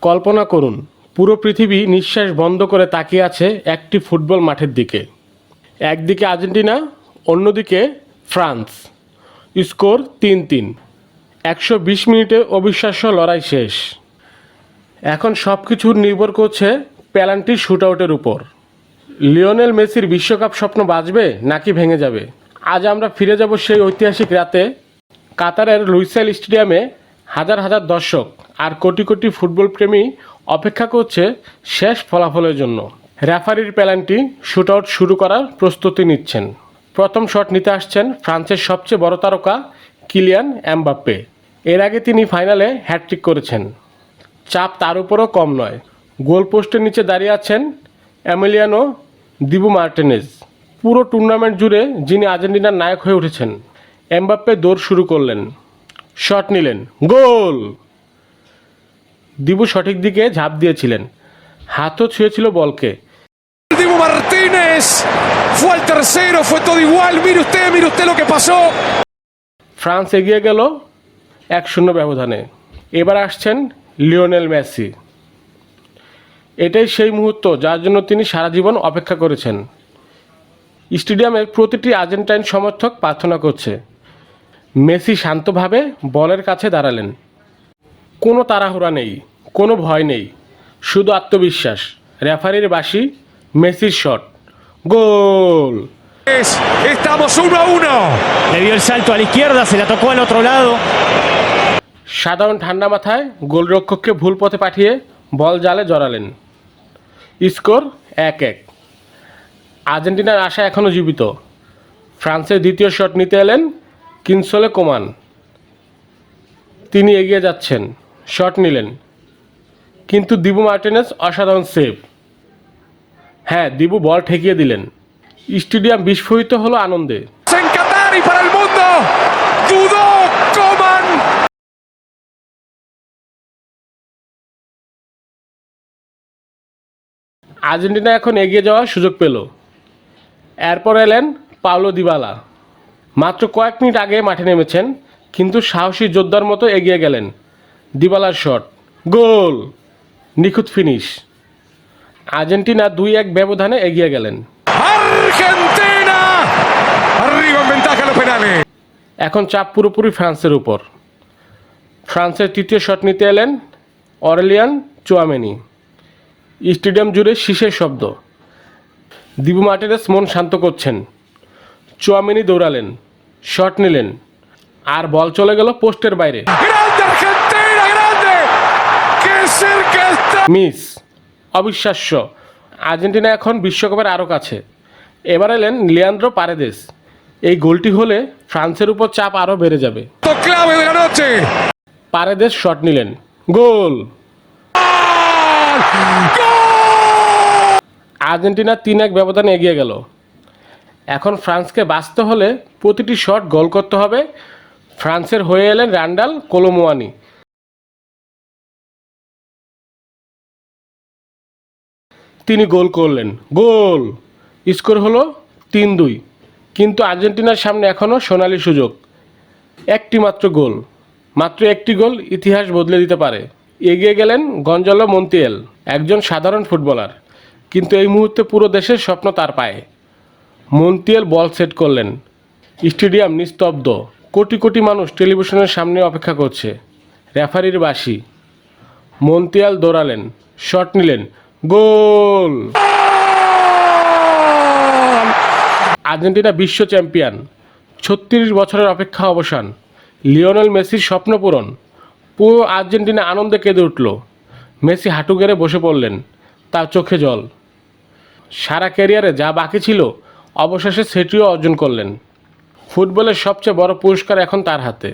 কল্পনা করুন, পুরো পৃথিবী নিঃশ্বাস বন্ধ করে তাকিয়ে আছে একটি ফুটবল মাঠের দিকে। একদিকে আর্জেন্টিনা, অন্যদিকে ফ্রান্স। স্কোর ৩-৩। ১২০ মিনিটে অবিশ্বাস্য লড়াই শেষ। এখন সব কিছু নির্ভর করছে পেনাল্টি শুটআউটের উপর। লিওনেল মেসির বিশ্বকাপ স্বপ্ন বাঁচবে নাকি ভেঙে যাবে? আজ আমরা ফিরে যাব সেই ঐতিহাসিক রাতে। কাতারের লুসাইল স্টেডিয়ামে হাজার হাজার দর্শক আর কোটি কোটি ফুটবল প্রেমী অপেক্ষা করছে শেষ ফলাফলের জন্য। রেফারির পেনাল্টি শুটআউট শুরু করার প্রস্তুতি নিচ্ছেন। প্রথম শট নিতে আসছেন ফ্রান্সের সবচেয়ে বড় তারকা কিলিয়ান এমবাপ্পে। এর আগে তিনি ফাইনালে হ্যাটট্রিক করেছেন। চাপ তার উপরও কম নয়। গোল পোস্টের নিচে দাঁড়িয়ে আছেন এমিলিয়ানো দিবু মার্টিনেজ। পুরো টুর্নামেন্ট জুড়ে যিনি আর্জেন্টিনার নায়ক হয়ে উঠেছেন। এমবাপ্পে দৌড় শুরু করলেন, শট নিলেন, গোল! দিবু সঠিক দিকে ঝাঁপ দিয়েছিলেন, হাতও ছুঁয়েছিল বলকে। Dibu Martínez fue el tercero, fue todo igual. Mire usted lo que pasó. France এগিয়ে গেল 1-0 ব্যবধানে। এবার আসছেন লিওনেল মেসি। এটাই সেই মুহূর্ত যার জন্য তিনি সারা জীবন অপেক্ষা করেছেন। স্টেডিয়ামের প্রতিটি আর্জেন্টাইন সমর্থক প্রার্থনা করছে। মেসি শান্তভাবে বলের কাছে দাঁড়ালেন। কোনো তাড়াহুড়া নেই, কোনো ভয় নেই, শুধু আত্মবিশ্বাস। রেফারির বাঁশি, মেসির shot, goal! Estamos 1-1. Le dio el salto a la izquierda, se la tocó al otro lado. সাধারণ ঠান্ডা মাথায় গোলরক্ষককে ভুল পথে পাঠিয়ে বল জালে জড়ালেন। স্কোর 1-1। আর্জেন্টিনার আশা এখনও জীবিত। ফ্রান্সের দ্বিতীয় শট নিতে এলেন কিনসলে কোমান। তিনি এগিয়ে যাচ্ছেন, শট নিলেন, কিন্তু দিবু মার্টিনেজ অসাধারণ সেভ। হ্যাঁ, দিবু বল ঠেকিয়ে দিলেন। স্টেডিয়াম বিস্ফোরিত হলো আনন্দে। En Qatar y para el mundo. Dudó Coman. Argentina এখন এগিয়ে যাওয়ার সুযোগ পেল। এরপর এলেন পাওলো দিবালা। মাত্র কয়েক মিনিট আগে মাঠে নেমেছেন, কিন্তু সাহসী যোদ্ধার মতো এগিয়ে গেলেন। দিবালার শট, গোল! নিখুঁত ফিনিশ। আর্জেন্টিনা 2-1 ব্যবধানে এগিয়ে গেলেন। Argentina. Arriba en ventaja los penales. এখন চাপ পুরোপুরি ফ্রান্সের উপর। ফ্রান্সের তৃতীয় শট নিতে এলেন অরেলিয়ান চুয়ামেনি। স্টেডিয়াম জুড়ে শীষের শব্দ। দিবু মার্টিনেজ মন শান্ত করছেন। চুয়ামেনি দৌড়ালেন, শট নিলেন, আর বল চলে গেল পোস্টের বাইরে। Grande Argentina, grande. Qué cerca está. Miss! অবিশ্বাস্য। আর্জেন্টিনা এখন বিশ্বকাপের আরও কাছে। এবার এলেন লিয়ান্দ্রো পারেদেস। এই গোলটি হলে ফ্রান্সের উপর চাপ আরও বেড়ে যাবে। Clave de la noche. Paredes shot নিলেন, গোল! আর্জেন্টিনা 3-1 ব্যবধানে এগিয়ে গেল। এখন ফ্রান্সকে বাঁচতে হলে প্রতিটি শট গোল করতে হবে। ফ্রান্সের হয়ে এলেন রান্ডাল কোলোমুয়ানি। তিনি গোল করলেন, গোল! স্কোর হলো 3-2। কিন্তু আর্জেন্টিনার সামনে এখনও সোনালি সুযোগ। একটি মাত্র গোল, মাত্র একটি গোল ইতিহাস বদলে দিতে পারে। এগিয়ে গেলেন গঞ্জালো মন্তিয়েল, একজন সাধারণ ফুটবলার, কিন্তু এই মুহূর্তে পুরো দেশের স্বপ্ন তার পায়ে। মন্তিয়েল বল সেট করলেন। স্টেডিয়াম নিস্তব্ধ। কোটি কোটি মানুষ টেলিভিশনের সামনে অপেক্ষা করছে। রেফারির বাঁশি। মন্তিয়েল দৌড়ালেন, শট নিলেন, গোল! আর্জেন্টিনা বিশ্ব চ্যাম্পিয়ন। 36 বছরের অপেক্ষা অবসান। লিওনেল মেসির স্বপ্ন পূরণ। পুরো আর্জেন্টিনা আনন্দে কেঁদে উঠল। মেসি হাঁটু গেড়ে বসে পড়লেন, তার চোখে জল। সারা ক্যারিয়ারে যা বাকি ছিল অবশেষে সেটিও অর্জন করলেন। ফুটবলের সবচেয়ে বড় পুরস্কার এখন তার হাতে।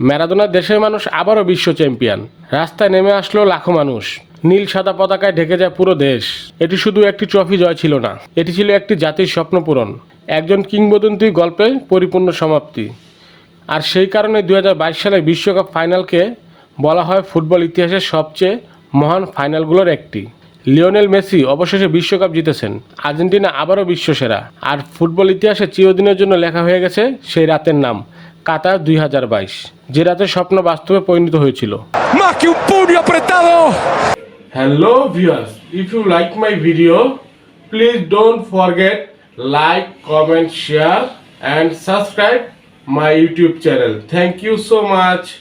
ম্যারাডোনার দেশের মানুষ আবারও বিশ্ব চ্যাম্পিয়ন। রাস্তায় নেমে আসলো লাখো মানুষ। নীল সাদা পতাকায় ঢেকে যায় পুরো দেশ। এটি শুধু একটি ট্রফি জয় ছিল না, এটি ছিল একটি জাতির স্বপ্ন পূরণ, একজন কিংবদন্তির গল্পে পরিপূর্ণ সমাপ্তি। আর সেই কারণে 2022 সালের বিশ্বকাপ ফাইনালকে বলা হয় ফুটবল ইতিহাসের সবচেয়ে মহান ফাইনালগুলোর একটি। লিওনেল মেসি অবশেষে বিশ্বকাপ জিতেছেন। আর্জেন্টিনা আবারও বিশ্বসেরা। আর ফুটবল ইতিহাসে চিরদিনের জন্য লেখা হয়ে গেছে সেই রাতের নাম, কাতার 2022, যে রাতে স্বপ্ন বাস্তবে পরিণত হয়েছিল। Más que un puño apretado. Hello viewers, if you like my video, please don't forget like, comment, share and subscribe my YouTube channel. Thank you so much.